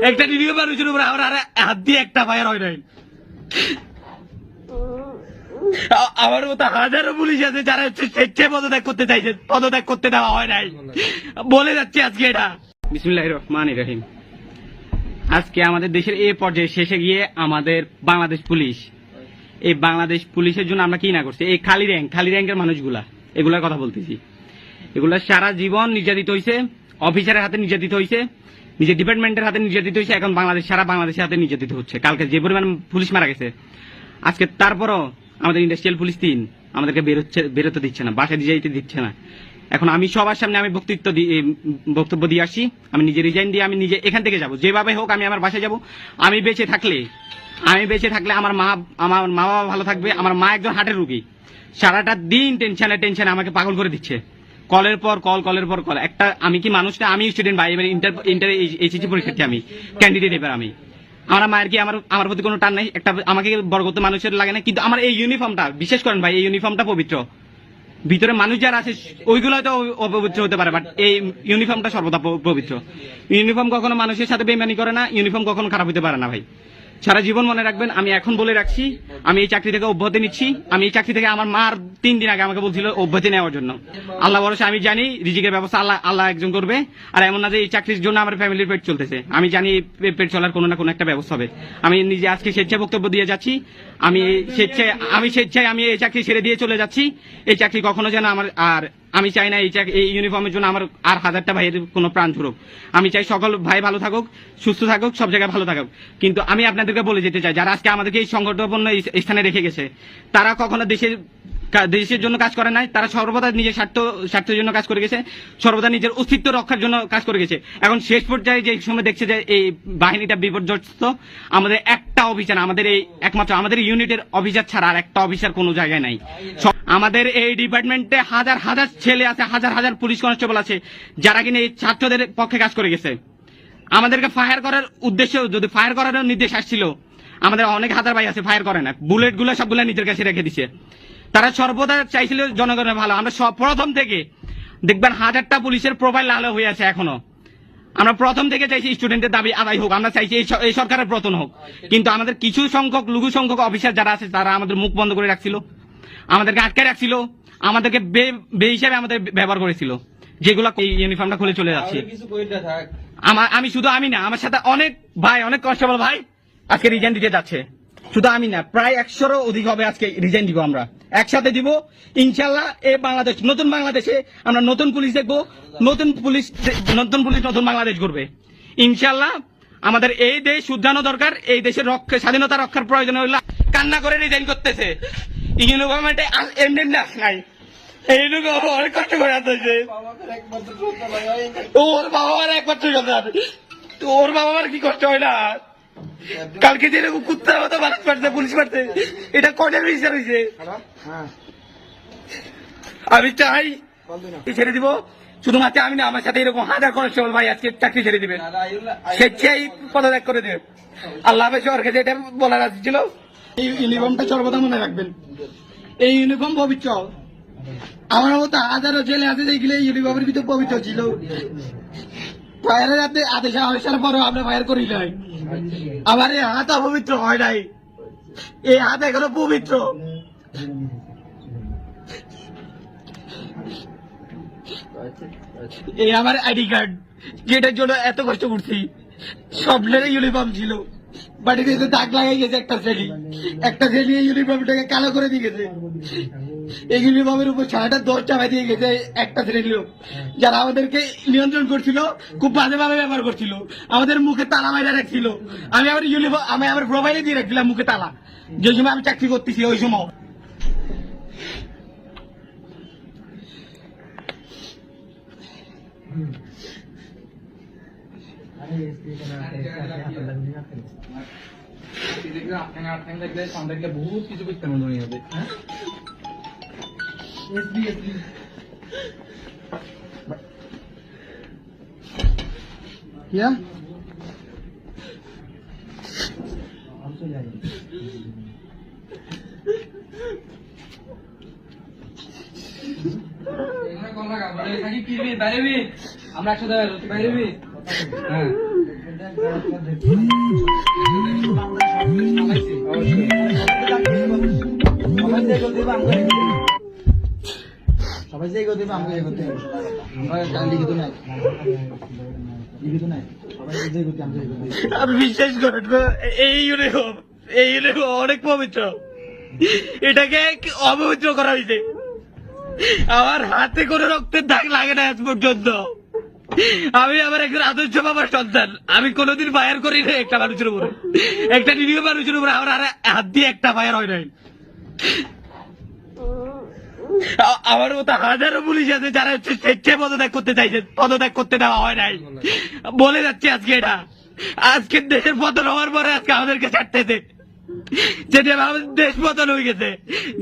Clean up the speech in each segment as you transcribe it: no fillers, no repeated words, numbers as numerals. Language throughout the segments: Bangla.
একটা নিরীহ মানুষের উপরে আমার আর হাত দিয়ে একটা ফায়ার হয় নাই। আমার মতো হাজারো পুলিশ আছে যারা স্বেচ্ছায় পদত্যাগ করতে চাইছে, পদত্যাগ করতে দেওয়া হয় নাই। বলে যাচ্ছে আজকে এটা। বিসমিল্লাহির রহমানির রহিম। আজকে আমাদের দেশের এই পর্যায়ে শেষে গিয়ে আমাদের বাংলাদেশ পুলিশ, এই বাংলাদেশ পুলিশের জন্য আমরা কি না করছি, এই খালি র্যাঙ্কের মানুষগুলা, এগুলার কথা বলতেছি। এগুলা সারা জীবন নির্যাতিত হয়েছে, অফিসারের হাতে নির্যাতিত হয়েছে, নিজের ডিপার্টমেন্টের হাতে নির্যাতিত হয়েছে, এখন সারা বাংলাদেশের হাতে নির্যাতিত হচ্ছে। কালকে যে পরিমাণ পুলিশ মারা গেছে, আজকে তারপরও আমাদের ইন্ডাস্ট্রিয়াল পুলিশ 3 আমাদেরকে বেরোতে দিচ্ছে না, বাসায় যাইতে দিচ্ছে না। এখন আমি সবার সামনে আমি বক্তব্য দিয়ে আসছি, আমি নিজে রিজাইন দিয়ে আমি নিজে এখান থেকে যাব, যেভাবে হোক আমি আমার বাসায় যাব। আমি বেঁচে থাকলে আমার মা বাবা ভালো থাকবে। আমার মা একজন হার্টের রোগী, সারাটা দিন টেনশনে আমাকে পাগল করে দিচ্ছে, কলের পর কল। একটা আমি কি মানুষ না, আমি স্টুডেন্ট ভাই, এবার ইন্টার এইচএসসি পরীক্ষার্থী, আমি ক্যান্ডিডেট। এবার আমার মায়ের কি আমার প্রতি কোনো টান নাই, একটা আমাকে বড় করতে মানুষের লাগে না, কিন্তু আমার এই ইউনিফর্মটা, বিশেষ করেন ভাই, এই ইউনিফর্মটা পবিত্র। ভিতরে মানুষ যারা আছে ওইগুলো হয়তো অপবিত্র হতে পারে, বাট এই ইউনিফর্মটা সর্বদা পবিত্র। ইউনিফর্ম কখনো মানুষের সাথে বেইমানি করে না, ইউনিফর্ম কখনো খারাপ হতে পারে না ভাই। সারা জীবন মনে রাখবেন। আমি এখন বলে রাখছি, আমি এই চাকরি থেকে অব্যাহতি নিচ্ছি। আমি এই চাকরি থেকে আমার মার 3 দিন আগে আমাকে বলছিল অব্যাহতি নেওয়ার জন্য। আল্লাহ ভরসা, আমি জানি রিজিকের ব্যবস্থা আল্লাহ একজন করবে। আর এমন না যে এই চাকরির জন্য আমার ফ্যামিলির পেট চলতেছে, আমি জানি পেট চলার কোনো না কোনো একটা ব্যবস্থা হবে। আমি নিজে আজকে স্বেচ্ছায় বক্তব্য দিয়ে যাচ্ছি, আমি স্বেচ্ছায় এই চাকরি ছেড়ে দিয়ে চলে যাচ্ছি। এই চাকরি কখনো যেন আমার, আর আমি চাই না এই ইউনিফর্মের জন্য আমার আর 1000টা ভাইয়ের কোনো প্রাণ ঝরুক। আমি চাই সকল ভাই ভালো থাকুক, সুস্থ থাকুক, সব জায়গায় ভালো থাকুক। কিন্তু আমি আপনাদেরকে বলে যেতে চাই, যারা আজকে আমাদেরকে এই সংকটপূর্ণ স্থানে রেখে গেছে, তারা কখনো দেশের জন্য কাজ করে নাই। তারা সর্বদা নিজের স্বার্থের জন্য কাজ করে গেছে, সর্বদা নিজের অস্তিত্ব রক্ষার জন্য কাজ করে গেছে। এখন শেষ পর্যায়ে যে সময় দেখছে যে এই বাহিনীটা বিপর্যস্ত, আমাদের একটা অফিসার, আমাদের এই একমাত্র আমাদের ইউনিটের অফিসার ছাড়া আর একটা অফিসার কোনো জায়গায় নাই। আমাদের এই ডিপার্টমেন্টে হাজার হাজার ছেলে আছে, হাজার হাজার পুলিশ কনস্টেবল আছে, যারা কিনা এই ছাত্রদের পক্ষে কাজ করে গেছে। আমাদেরকে ফায়ার করার উদ্দেশ্য, যদি ফায়ার করার নির্দেশ আসছিল, আমাদের অনেক হাজার ভাই আছে ফায়ার করে না, বুলেট গুলো সবগুলো নিজের কাছে রেখে দিছে। তারা সর্বদা চাইছিল জনগণের ভালো। আমরা প্রথম থেকে দেখবেন 1000টা পুলিশের প্রোফাইল লাল হয়ে আছে এখনো। আমরা প্রথম থেকে চাইছি স্টুডেন্টের দাবি আদায় হোক, আমরা চাইছি এই সরকারের পতন হোক। কিন্তু আমাদের কিছু সংখ্যক লঘু সংখ্যক অফিসার যারা আছে, তারা আমাদের মুখ বন্ধ করে রাখছিল, আমাদেরকে আটকে রাখছিল, আমাদেরকে বে হিসাবে আমাদের ব্যবহার করেছিল, যেগুলো এই ইউনিফর্মটা খুলে চলে যাচ্ছে। আমি শুধু আমি না, আমার সাথে অনেক ভাই, অনেক কনস্টেবল ভাই আজকে রিজাইন দিতে যাচ্ছে। শুধু আমি না, প্রায় 100-এরও অধিক হবে আজকে রিজাইন দিব। আমরা একসাথে দিব ইনশাল্লাহ। এই বাংলাদেশ, নতুন বাংলাদেশে আমরা নতুন পুলিশ দেখবো, নতুন পুলিশ নতুন বাংলাদেশ গড়বে ইনশাল্লাহ। আমাদের এই দেশ শুধরানো দরকার, এই দেশের স্বাধীনতা রক্ষার প্রয়োজন হইলে কান্না করে রিজাইন করতেছে। ইউনিফর্মে এমনি নাই, অনেক কষ্ট করে আসতেছে। ওর বাবা মার একমাত্র সন্তান, ওর বাবা মার কি কষ্ট হয় না? কালকে যেরকম কুত্তার মতো মানুষ মারছে, পুলিশ মারছে, এটা কয়টার বিচার হয়েছে? আমি চাই ছেড়ে দিব। শুধুমাত্র আমি না, আমার সাথে এরকম হাজার কনস্টেবল ভাই আজকে চাকরি ছেড়ে দিবেন, স্বেচ্ছায় পদত্যাগ করে দেবেন। আল্লাহ হাফেজ। সরকার যেটা বলার আছে ছিল, এই ইউনিফর্মটা সর্বদা মনে রাখবেন। এই ইউনিফর্ম পবিত্র। আমার মতো হাজারো ছেলে আছে যেগুলো ইউনিফর্মের ভিতরে পবিত্র ছিল। ফায়ারের হাতে আদেশ আসার পরও আমরা ফায়ার করি নাই। আমার এই হাত অপবিত্র হয় নাই, এই হাত এখনো পবিত্র। এই আমার আইডি কার্ড, যেটার জন্য এত কষ্ট করছি। সবলের ইউনিফর্ম ছিল, বাড়িতে দাগ লাগাই গেছে একটা শ্রেণী এই ইউনিফর্মটাকে কালো করে দিয়ে গেছে। এই ইউনিফর্মের উপর 10 চাপাই দিয়ে গেছে একটা শ্রেণীর লোক, যারা আমাদেরকে নিয়ন্ত্রণ করছিল, খুব বাজেভাবে ব্যবহার করছিল, আমাদের মুখে তালা মাইরা রাখছিল। আমি আমার প্রোফাইলে দিয়ে রাখছিলাম মুখে তালা, যে সময় আমি চাকরি করতেছি ওই সময়। বহুত কিছু করতে মনে হবে। আমরা একসাথে বাইরে সবাই যে এগোতে হবে আমাকে এগোতে হবে আমরা লিখিত নাই সবাই যে এগোতে আমাকে এগোতে হবে। আমি বিশ্বাস করেন এই ইউনিফর্ম অনেক পবিত্র, এটাকে অপবিত্র করা হয়েছে। আমার হাতে কোনো রক্তের দাগ লাগে না আজ পর্যন্ত। আমি আমার একজন আদর্শ বাবার সন্তান, আমি কোনোদিন ফায়ার করি না একটা মানুষের উপরে, একটা নিরীহ মানুষের উপরে আমার হাত দিয়ে একটা ফায়ার হয় নাই। আমার মতো হাজারো পুলিশ আছে যারা স্বেচ্ছায় পদত্যাগ করতে চাইছেন, পদত্যাগ করতে দেওয়া হয় নাই। বলে যাচ্ছে আজকে এটা, আজকে দেশের পতন হওয়ার পরে আজকে আমাদেরকে ছাড়তেছে, যেটা আমাদের দেশ পতন হয়ে গেছে,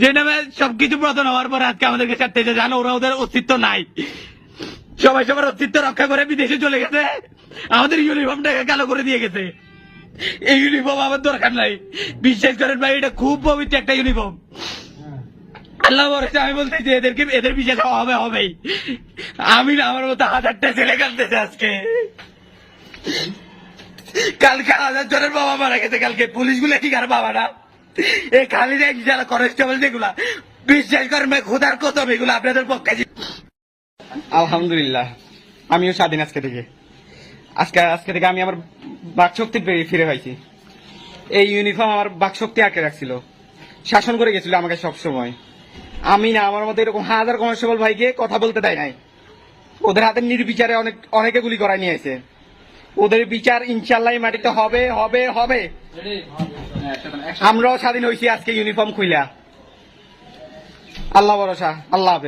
যেটা সবকিছু পতন হওয়ার পরে আজকে আমাদেরকে ছাড়তেছে। জানো ওরা ওদের অস্তিত্ব নাই, সবাই সবার অস্তিত্ব রক্ষা করে বিদেশে চলে গেছে, আমাদের ইউনিফর্মটাকে কালো করে দিয়ে গেছে। এই ইউনিফর্ম আমার দরকার নাই, বিশ্বাস করেন ভাই, এটা খুব পবিত্র একটা ইউনিফর্ম। আল্লাহ বলেছে, আমি বলতেছি এদের বিচার হবেই। আমি না, আমার মতো হাজারটা ছেলে কাঁদতেছে আজকে। কালকে 1000 জনের বাবা মারা গেছে, কালকে পুলিশগুলো ঠিক আর বাবা না, এই খালি যারা কনস্টেবল যেগুলা, বিশ্বাস করেন ভাই, খোদার কসম এগুলো আপনাদের পক্ষে। আলহামদুলিল্লাহ, আমিও স্বাধীন আজকে থেকে। আজকে থেকে আমি আমার বাকশক্তি ফিরে পাইছি। এই ইউনিফর্ম আমার বাকশক্তি আটকে রাখছিল, শাসন করে গেছিল আমাকে সব সময়। আমি না, আমার মতো এরকম হাজার কনস্টেবল ভাইকে কথা বলতে দেয় নাই। ওদের হাতে নির্বিচারে অনেকে গুলি করাই নিয়ে আসে। ওদের বিচার ইনশাল্লাহ মাটিতে হবে হবে হবে। আমরাও স্বাধীন হয়েছি আজকে ইউনিফর্ম খুইলা। আল্লাহ ভরসা, আল্লাহ হাফেজ।